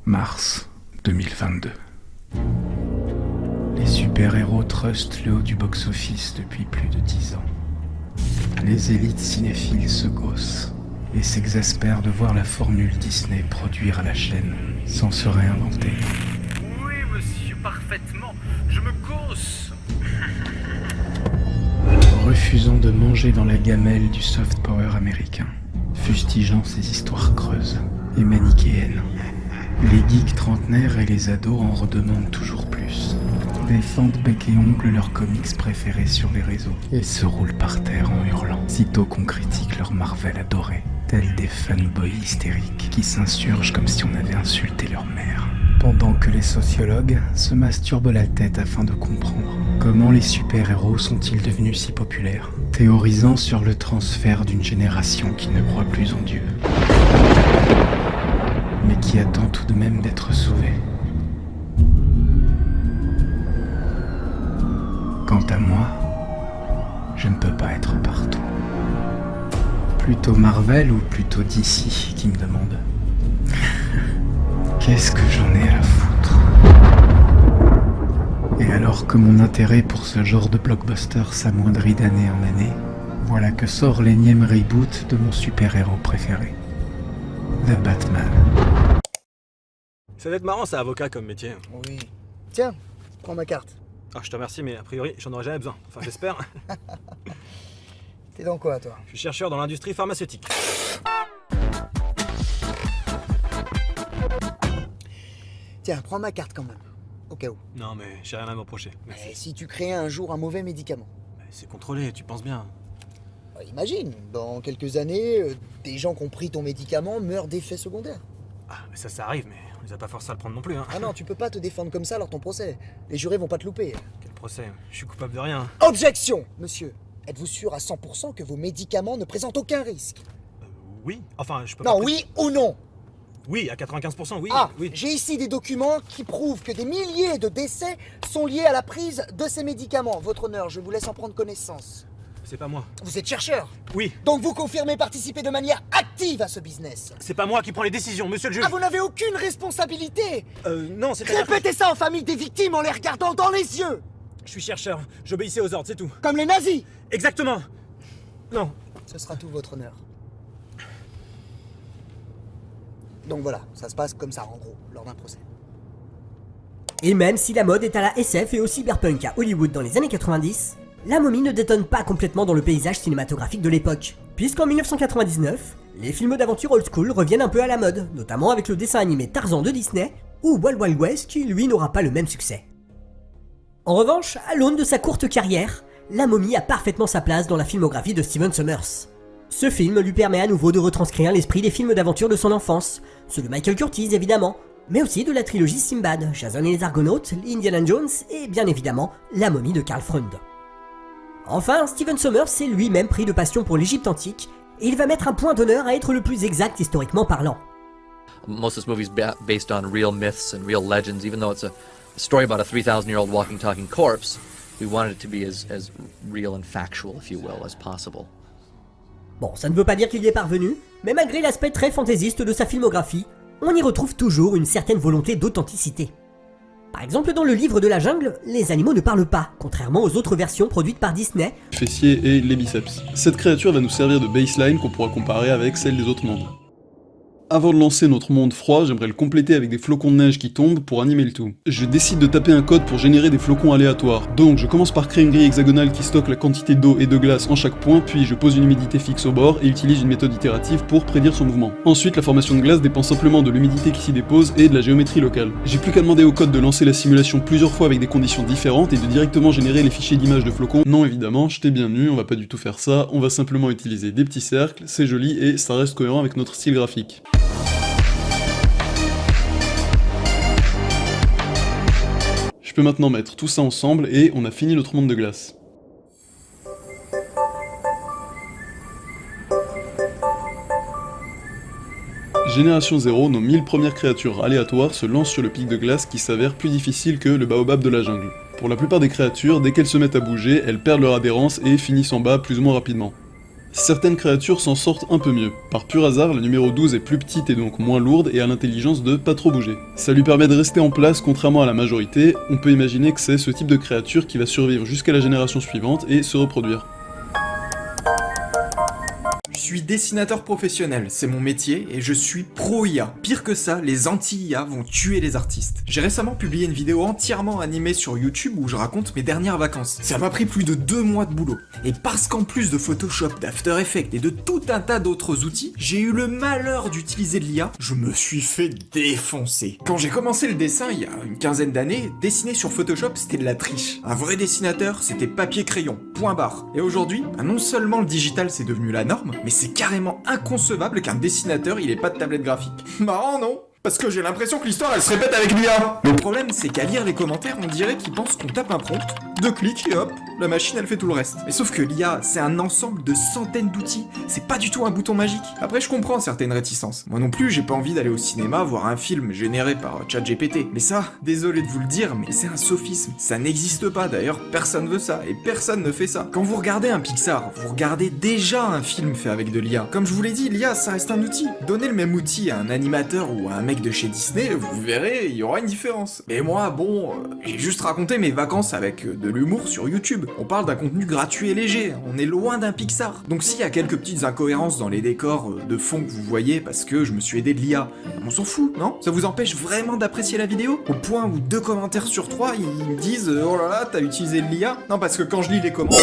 Mars 2022. Les super-héros trustent le haut du box-office depuis plus de 10 ans. Les élites cinéphiles se gaussent et s'exaspèrent de voir la formule Disney produire à la chaîne sans se réinventer. Oui, monsieur, parfaitement. Je me gausse. Refusant de manger dans la gamelle du soft power américain, fustigeant ses histoires creuses et manichéennes. Les geeks trentenaires et les ados en redemandent toujours plus. Défendent bec et ongle leurs comics préférés sur les réseaux et se roulent par terre en hurlant, sitôt qu'on critique leur Marvel adoré, tels des fanboys hystériques qui s'insurgent comme si on avait insulté leur mère. Pendant que les sociologues se masturbent la tête afin de comprendre comment les super-héros sont-ils devenus si populaires, théorisant sur le transfert d'une génération qui ne croit plus en Dieu, mais qui attend tout de même d'être sauvée. Quant à moi, je ne peux pas être partout. Plutôt Marvel ou plutôt DC qui me demande. Qu'est-ce que j'en ai à la foutre? Et alors que mon intérêt pour ce genre de blockbuster s'amoindrit d'année en année, voilà que sort l'énième reboot de mon super-héros préféré, The Batman. Ça doit être marrant ça, avocat comme métier. Oui. Tiens, prends ma carte. Ah, je te remercie, mais a priori, j'en aurais jamais besoin. Enfin, j'espère. T'es dans quoi, toi? Je suis chercheur dans l'industrie pharmaceutique. Tiens, prends ma carte quand même. Au cas où. Non, mais j'ai rien à me reprocher. Merci. Et si tu créais un jour un mauvais médicament? Mais c'est contrôlé, tu penses bien. Imagine, dans quelques années, des gens qui ont pris ton médicament meurent d'effets secondaires. Ah, mais ça arrive, mais on les a pas forcés à le prendre non plus, hein. Ah non, tu peux pas te défendre comme ça lors de ton procès. Les jurés vont pas te louper. Quel procès? Je suis coupable de rien. Objection, monsieur. Êtes-vous sûr à 100% que vos médicaments ne présentent aucun risque? Oui. Enfin, je peux Non, pas... oui ou non? Oui, à 95%, oui. Ah, oui. j'ai ici des documents qui prouvent que des milliers de décès sont liés à la prise de ces médicaments. Votre honneur, je vous laisse en prendre connaissance. C'est pas moi. Vous êtes chercheur, Oui. donc vous confirmez participer de manière active à ce business. C'est pas moi qui prends les décisions, monsieur le juge. Ah, vous n'avez aucune responsabilité. Non, c'est-à-dire que Répétez ça en famille des victimes en les regardant dans les yeux. je suis chercheur. J'obéissais aux ordres, c'est tout. Comme les nazis. Exactement. Non. Ce sera tout, votre honneur. Donc voilà, ça se passe comme ça en gros, lors d'un procès. Et même si la mode est à la SF et au cyberpunk à Hollywood dans les années 90, la momie ne détonne pas complètement dans le paysage cinématographique de l'époque, puisqu'en 1999, les films d'aventure old school reviennent un peu à la mode, notamment avec le dessin animé Tarzan de Disney, ou Wild Wild West qui lui n'aura pas le même succès. En revanche, à l'aune de sa courte carrière, la momie a parfaitement sa place dans la filmographie de Stephen Sommers. Ce film lui permet à nouveau de retranscrire l'esprit des films d'aventure de son enfance, ceux de Michael Curtiz évidemment, mais aussi de la trilogie Sinbad, Jason et les Argonautes, Indiana Jones et bien évidemment la momie de Karl Freund. Enfin, Stephen Sommers s'est lui-même pris de passion pour l'Égypte antique, et il va mettre un point d'honneur à être le plus exact historiquement parlant. Most of this movie is based on real myths and real legends, even though it's a story about a 3,000-year-old walking, talking corpse. We wanted it to be as real and factual, if you will, as possible. Bon, ça ne veut pas dire qu'il y est parvenu, mais malgré l'aspect très fantaisiste de sa filmographie, on y retrouve toujours une certaine volonté d'authenticité. Par exemple, dans le livre de la jungle, les animaux ne parlent pas, contrairement aux autres versions produites par Disney. Fessiers et les biceps. Cette créature va nous servir de baseline qu'on pourra comparer avec celle des autres mondes. Avant de lancer notre monde froid, j'aimerais le compléter avec des flocons de neige qui tombent pour animer le tout. Je décide de taper un code pour générer des flocons aléatoires. Donc je commence par créer une grille hexagonale qui stocke la quantité d'eau et de glace en chaque point, puis je pose une humidité fixe au bord et utilise une méthode itérative pour prédire son mouvement. Ensuite, la formation de glace dépend simplement de l'humidité qui s'y dépose et de la géométrie locale. J'ai plus qu'à demander au code de lancer la simulation plusieurs fois avec des conditions différentes et de directement générer les fichiers d'images de flocons. Non évidemment, je t'ai bien nu, on va pas du tout faire ça, on va simplement utiliser des petits cercles, c'est joli et ça reste cohérent avec notre style graphique. Je peux maintenant mettre tout ça ensemble et on a fini notre monde de glace. Génération 0, nos 1000 premières créatures aléatoires se lancent sur le pic de glace qui s'avère plus difficile que le baobab de la jungle. Pour la plupart des créatures, dès qu'elles se mettent à bouger, elles perdent leur adhérence et finissent en bas plus ou moins rapidement. Certaines créatures s'en sortent un peu mieux. Par pur hasard, la numéro 12 est plus petite et donc moins lourde et a l'intelligence de pas trop bouger. Ça lui permet de rester en place contrairement à la majorité, on peut imaginer que c'est ce type de créature qui va survivre jusqu'à la génération suivante et se reproduire. Je suis dessinateur professionnel, c'est mon métier, et je suis pro-IA. Pire que ça, les anti-IA vont tuer les artistes. J'ai récemment publié une vidéo entièrement animée sur YouTube où je raconte mes dernières vacances. Ça m'a pris plus de 2 mois de boulot. Et parce qu'en plus de Photoshop, d'After Effects et de tout un tas d'autres outils, j'ai eu le malheur d'utiliser de l'IA, je me suis fait défoncer. Quand j'ai commencé le dessin il y a une quinzaine d'années, dessiner sur Photoshop c'était de la triche. Un vrai dessinateur, c'était papier-crayon, point barre. Et aujourd'hui, non seulement le digital c'est devenu la norme, mais c'est carrément inconcevable qu'un dessinateur il ait pas de tablette graphique. Marrant, non ? Parce que j'ai l'impression que l'histoire elle se répète avec l'IA. Le problème c'est qu'à lire les commentaires on dirait qu'ils pensent qu'on tape un prompt, 2 clics et hop, la machine elle fait tout le reste. Mais sauf que l'IA c'est un ensemble de centaines d'outils, c'est pas du tout un bouton magique. Après je comprends certaines réticences. Moi non plus j'ai pas envie d'aller au cinéma voir un film généré par ChatGPT. Mais ça, désolé de vous le dire, mais c'est un sophisme. Ça n'existe pas d'ailleurs, personne veut ça et personne ne fait ça. Quand vous regardez un Pixar, vous regardez déjà un film fait avec de l'IA. Comme je vous l'ai dit, l'IA ça reste un outil. Donnez le même outil à un animateur ou à un mec de chez Disney, vous verrez, il y aura une différence. Mais moi, bon, j'ai juste raconté mes vacances avec de l'humour sur YouTube. On parle d'un contenu gratuit et léger, on est loin d'un Pixar. Donc s'il y a quelques petites incohérences dans les décors de fond que vous voyez parce que je me suis aidé de l'IA, on s'en fout, non? Ça vous empêche vraiment d'apprécier la vidéo? Au point où 2 commentaires sur 3, ils me disent « Oh là là, t'as utilisé de l'IA ?» Non, parce que quand je lis les commentaires...